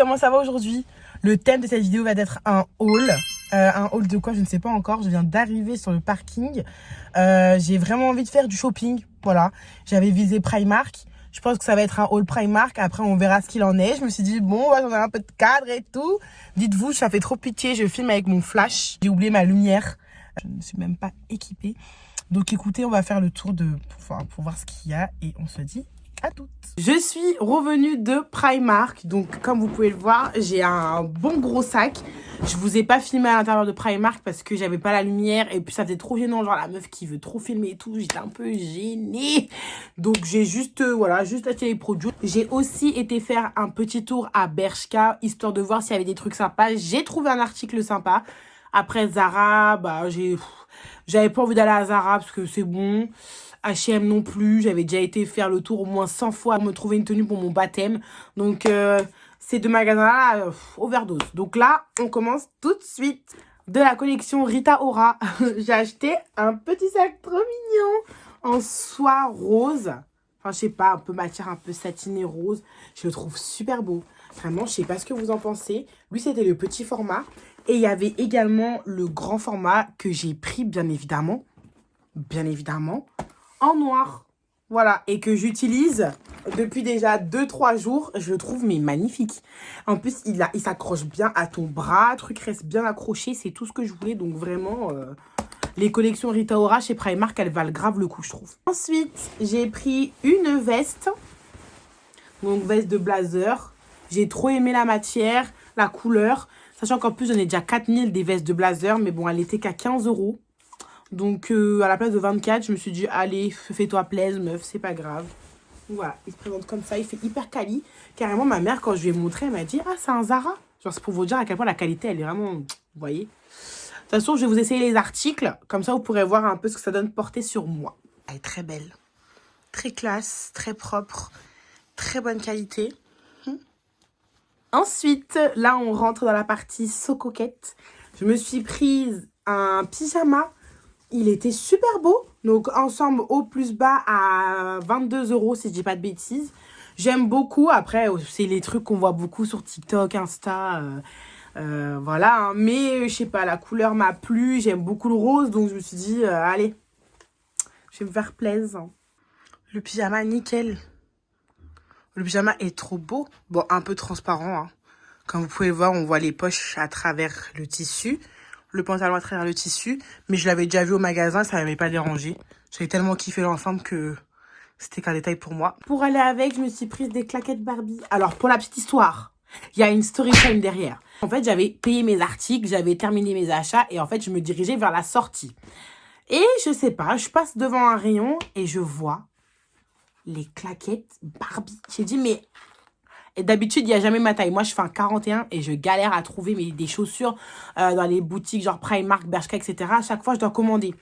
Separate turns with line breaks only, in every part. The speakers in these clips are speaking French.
comment ça va aujourd'hui? Le thème de cette vidéo va être un haul. Un haul de quoi, je ne sais pas encore. Je viens d'arriver sur le parking. J'ai vraiment envie de faire du shopping. Voilà, j'avais visé Primark. Je pense que ça va être un haul Primark. Après, on verra ce qu'il en est. Je me suis dit, bon, j'en ai un peu de cadre et tout. Dites-vous, ça fait trop pitié. Je filme avec mon flash. J'ai oublié ma lumière. Je ne suis même pas équipée. Donc, écoutez, on va faire le tour pour voir ce qu'il y a. Et on se dit à toutes. Je suis revenue de Primark. Donc, comme vous pouvez le voir, j'ai un bon gros sac. Je vous ai pas filmé à l'intérieur de Primark parce que j'avais pas la lumière. Et puis, ça faisait trop gênant. Genre, la meuf qui veut trop filmer et tout. J'étais un peu gênée. Donc, j'ai juste, juste acheté les produits. J'ai aussi été faire un petit tour à Bershka, histoire de voir s'il y avait des trucs sympas. J'ai trouvé un article sympa. Après, Zara, bah, j'avais pas envie d'aller à Zara parce que c'est bon. H&M non plus, j'avais déjà été faire le tour au moins 100 fois pour me trouver une tenue pour mon baptême. Donc, ces deux magasins-là, overdose. Donc là, on commence tout de suite de la collection Rita Ora. J'ai acheté un petit sac trop mignon en soie rose. Enfin, je sais pas, un peu matière, un peu satiné rose. Je le trouve super beau. Vraiment, je sais pas ce que vous en pensez. Lui, c'était le petit format. Et il y avait également le grand format que j'ai pris, bien évidemment. Bien évidemment. En noir. Voilà. Et que j'utilise depuis déjà 2-3 jours. Je le trouve mais magnifique. En plus, il s'accroche bien à ton bras. Le truc reste bien accroché. C'est tout ce que je voulais. Donc vraiment, les collections Rita Ora chez Primark, elles valent grave le coup, je trouve. Ensuite, j'ai pris une veste. Donc, veste de blazer. J'ai trop aimé la matière, la couleur. Sachant qu'en plus, j'en ai déjà 4000 des vestes de blazer. Mais bon, elle était qu'à 15 €. Donc, à la place de 24, je me suis dit, allez, fais-toi plaisir, meuf, c'est pas grave. Voilà, il se présente comme ça, il fait hyper quali. Carrément, ma mère, quand je lui ai montré, elle m'a dit, ah, c'est un Zara. Genre, c'est pour vous dire à quel point la qualité, elle est vraiment, vous voyez. De toute façon, je vais vous essayer les articles. Comme ça, vous pourrez voir un peu ce que ça donne porter sur moi. Elle est très belle. Très classe, très propre. Très bonne qualité. Ensuite, là, on rentre dans la partie so coquette. Je me suis prise un pyjama. Il était super beau. Donc, ensemble haut plus bas à 22 € si je dis pas de bêtises. J'aime beaucoup. Après, c'est les trucs qu'on voit beaucoup sur TikTok, Insta. Voilà. Hein. Mais, je sais pas, la couleur m'a plu. J'aime beaucoup le rose. Donc, je me suis dit, allez, je vais me faire plaisir. Le pyjama, nickel. Le pyjama est trop beau. Bon, un peu transparent. Hein. Comme vous pouvez le voir, on voit les poches à travers le tissu. Le pantalon à travers le tissu. Mais je l'avais déjà vu au magasin, ça ne m'avait pas dérangé. J'avais tellement kiffé l'ensemble que c'était qu'un détail pour moi. Pour aller avec, je me suis prise des claquettes Barbie. Alors, pour la petite histoire, il y a une story time derrière. En fait, j'avais payé mes articles, j'avais terminé mes achats. Et en fait, je me dirigeais vers la sortie. Et je sais pas, je passe devant un rayon et je vois les claquettes Barbie. J'ai dit, mais... Et d'habitude, il n'y a jamais ma taille. Moi, je fais un 41 et je galère à trouver des chaussures dans les boutiques genre Primark, Bershka, etc. À chaque fois, je dois commander.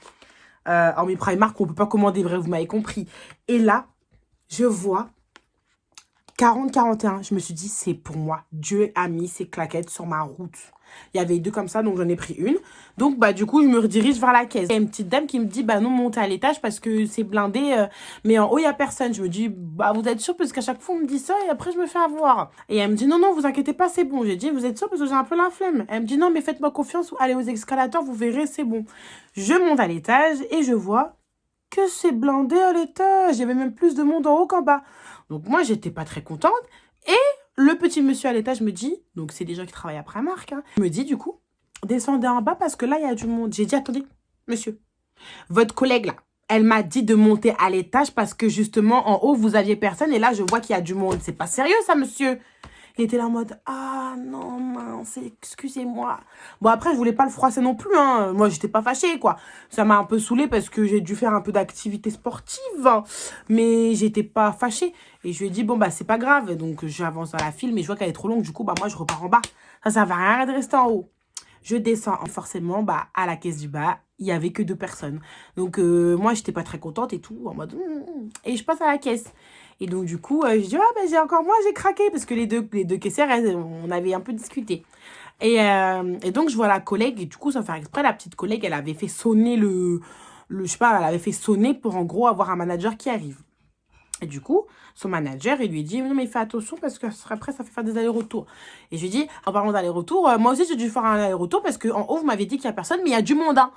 Hormis Primark, on ne peut pas commander, vrai, vous m'avez compris. Et là, je vois 40-41. Je me suis dit, c'est pour moi. Dieu a mis ces claquettes sur ma route. Il y avait deux comme ça, donc j'en ai pris une. Donc, bah, du coup, je me redirige vers la caisse. Il y a une petite dame qui me dit, bah non, montez à l'étage parce que c'est blindé. Mais en haut, il n'y a personne. Je me dis, bah, vous êtes sûr? Parce qu'à chaque fois, on me dit ça et après, je me fais avoir. Et elle me dit, non, non, vous inquiétez pas, c'est bon. J'ai dit, vous êtes sûr? Parce que j'ai un peu la flemme. Elle me dit, non, mais faites-moi confiance. Allez aux escalators, vous verrez, c'est bon. Je monte à l'étage et je vois que c'est blindé à l'étage. Il y avait même plus de monde en haut qu'en bas. Donc, moi, j'étais pas très contente. Et le petit monsieur à l'étage me dit, donc c'est des gens qui travaillent à Primark, hein, me dit du coup, descendez en bas parce que là, il y a du monde. J'ai dit, attendez, monsieur, votre collègue là, elle m'a dit de monter à l'étage parce que justement, en haut, vous aviez personne et là, je vois qu'il y a du monde. C'est pas sérieux ça, monsieur. Il était là en mode, ah non, mince, excusez-moi. Bon, après, je voulais pas le froisser non plus, hein. Moi, j'étais pas fâchée, quoi. Ça m'a un peu saoulée parce que j'ai dû faire un peu d'activité sportive. Hein. Mais j'étais pas fâchée. Et je lui ai dit, bon, bah, c'est pas grave. Donc, j'avance dans la file, mais je vois qu'elle est trop longue. Du coup, bah, moi, je repars en bas. Ça va rien de rester en haut. Je descends. Forcément, bah, à la caisse du bas, il y avait que 2 personnes. Donc, moi, j'étais pas très contente et tout. En mode, Et je passe à la caisse. Et donc, du coup, je dis, ah, ben, j'ai craqué. Parce que les deux caissières, on avait un peu discuté. Et donc, je vois la collègue. Et du coup, sans faire exprès, la petite collègue, elle avait fait sonner je sais pas, elle avait fait sonner pour, en gros, avoir un manager qui arrive. Et du coup, son manager, il lui dit, non, mais fais attention parce que après, ça fait faire des allers-retours. Et je lui dis, en parlant d'allers-retours, moi aussi, j'ai dû faire un aller-retour parce qu'en haut, vous m'avez dit qu'il n'y a personne, mais il y a du monde, hein.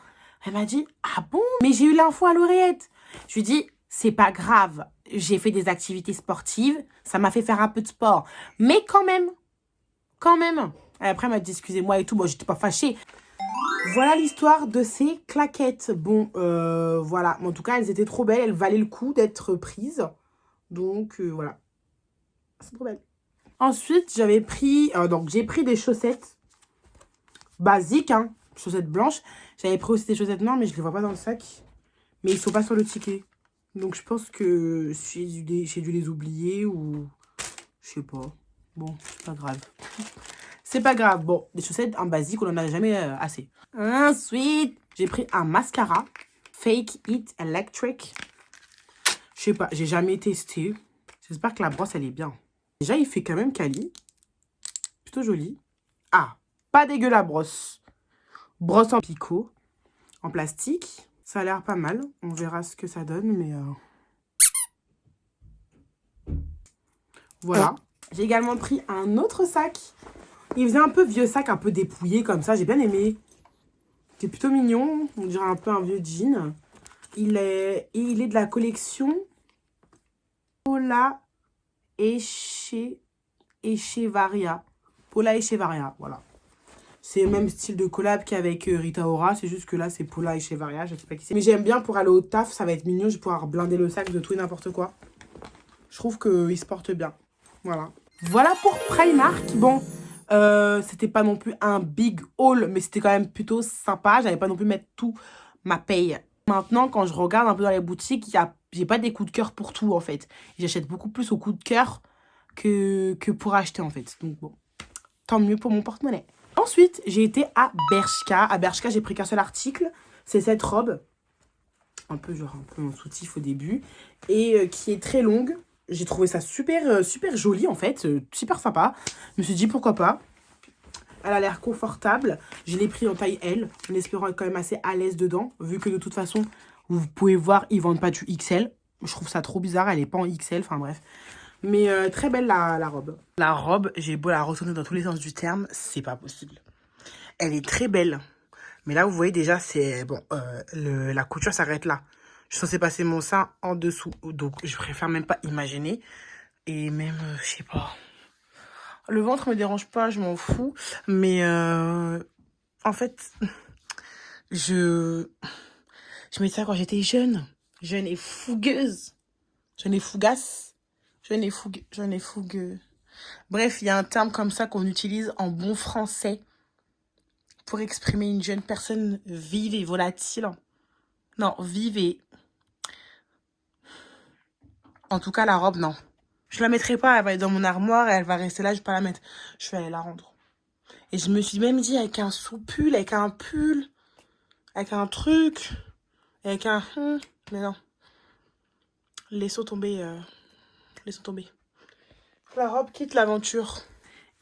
Elle m'a dit, ah bon? Mais j'ai eu l'info à l'oreillette. Je lui dis, c'est pas grave. J'ai fait des activités sportives. Ça m'a fait faire un peu de sport. Mais quand même. Quand même. Et après, elle m'a dit, excusez-moi et tout. Bon, j'étais pas fâchée. Voilà l'histoire de ces claquettes. Bon, voilà. En tout cas, elles étaient trop belles. Elles valaient le coup d'être prises. Donc, voilà. C'est trop belle. Ensuite, j'avais pris... donc, j'ai pris des chaussettes basiques, hein. Chaussettes blanches. J'avais pris aussi des chaussettes noires, mais je ne les vois pas dans le sac. Mais ils sont pas sur le ticket. Donc, je pense que j'ai dû les oublier ou... Je sais pas. Bon, c'est pas grave. C'est pas grave. Bon, des chaussettes en basique, on n'en a jamais assez. Ensuite, j'ai pris un mascara. Fake It Electric. Je sais pas, j'ai jamais testé. J'espère que la brosse, elle est bien. Déjà, il fait quand même quali. Plutôt joli. Ah, pas dégueu la brosse. Brosse en picot. En plastique. Ça a l'air pas mal. On verra ce que ça donne, mais... Voilà. J'ai également pris un autre sac. Il faisait un peu vieux sac, un peu dépouillé comme ça. J'ai bien aimé. C'est plutôt mignon. On dirait un peu un vieux jean. Il est de la collection Paula Echevarria. Paula Echevarria, voilà. C'est le même style de collab qu'avec Rita Ora. C'est juste que là, c'est Paula Echevarria. Je sais pas qui c'est. Mais j'aime bien pour aller au taf. Ça va être mignon. Je vais pouvoir blinder le sac de tout et n'importe quoi. Je trouve qu'il se porte bien. Voilà. Voilà pour Primark. Bon, c'était pas non plus un big haul, mais c'était quand même plutôt sympa. J'avais pas non plus mettre tout ma paye. Maintenant, quand je regarde un peu dans les boutiques, j'ai pas des coups de cœur pour tout, en fait. J'achète beaucoup plus au coup de cœur que pour acheter, en fait. Donc bon, tant mieux pour mon porte-monnaie. Ensuite, j'ai été à Bershka. À Bershka, j'ai pris qu'un seul article. C'est cette robe. Un peu en soutif au début. Et qui est très longue. J'ai trouvé ça super joli, en fait. Super sympa. Je me suis dit, pourquoi pas. Elle a l'air confortable. Je l'ai pris en taille L, en espérant être quand même assez à l'aise dedans. Vu que de toute façon, vous pouvez voir, ils vendent pas du XL. Je trouve ça trop bizarre, elle est pas en XL, enfin bref. Mais très belle la robe. La robe, j'ai beau la retourner dans tous les sens du terme, c'est pas possible. Elle est très belle. Mais là, vous voyez déjà, c'est... Bon, la couture s'arrête là. Je suis censée passer mon sein en dessous. Donc, je préfère même pas imaginer. Et même, je sais pas... Le ventre me dérange pas, je m'en fous. Mais en fait, je mettais ça quand j'étais jeune. Jeune et fougueuse. Jeune et fougasse. Jeune et fougueux. Bref, il y a un terme comme ça qu'on utilise en bon français pour exprimer une jeune personne vive et volatile. Non, vive et... En tout cas, la robe, non. Je la mettrai pas, elle va être dans mon armoire et elle va rester là, je vais pas la mettre. Je vais aller la rendre. Et je me suis même dit, avec un sous-pull, avec un pull, avec un truc, avec un... mais non. Laissons tomber. Laissons tomber. La robe quitte l'aventure.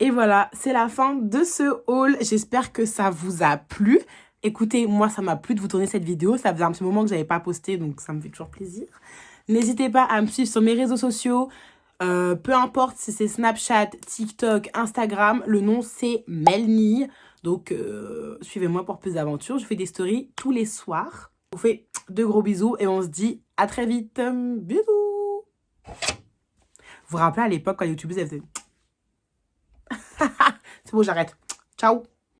Et voilà, c'est la fin de ce haul. J'espère que ça vous a plu. Écoutez, moi, ça m'a plu de vous tourner cette vidéo. Ça faisait un petit moment que je n'avais pas posté, donc ça me fait toujours plaisir. N'hésitez pas à me suivre sur mes réseaux sociaux. Peu importe si c'est Snapchat, TikTok, Instagram, le nom c'est Melnie. Donc suivez-moi pour plus d'aventures. Je fais des stories tous les soirs. Je vous fais de gros bisous et on se dit à très vite. Bisous. Vous vous rappelez à l'époque quand les youtubeuses elles faisaient... C'est bon, j'arrête. Ciao.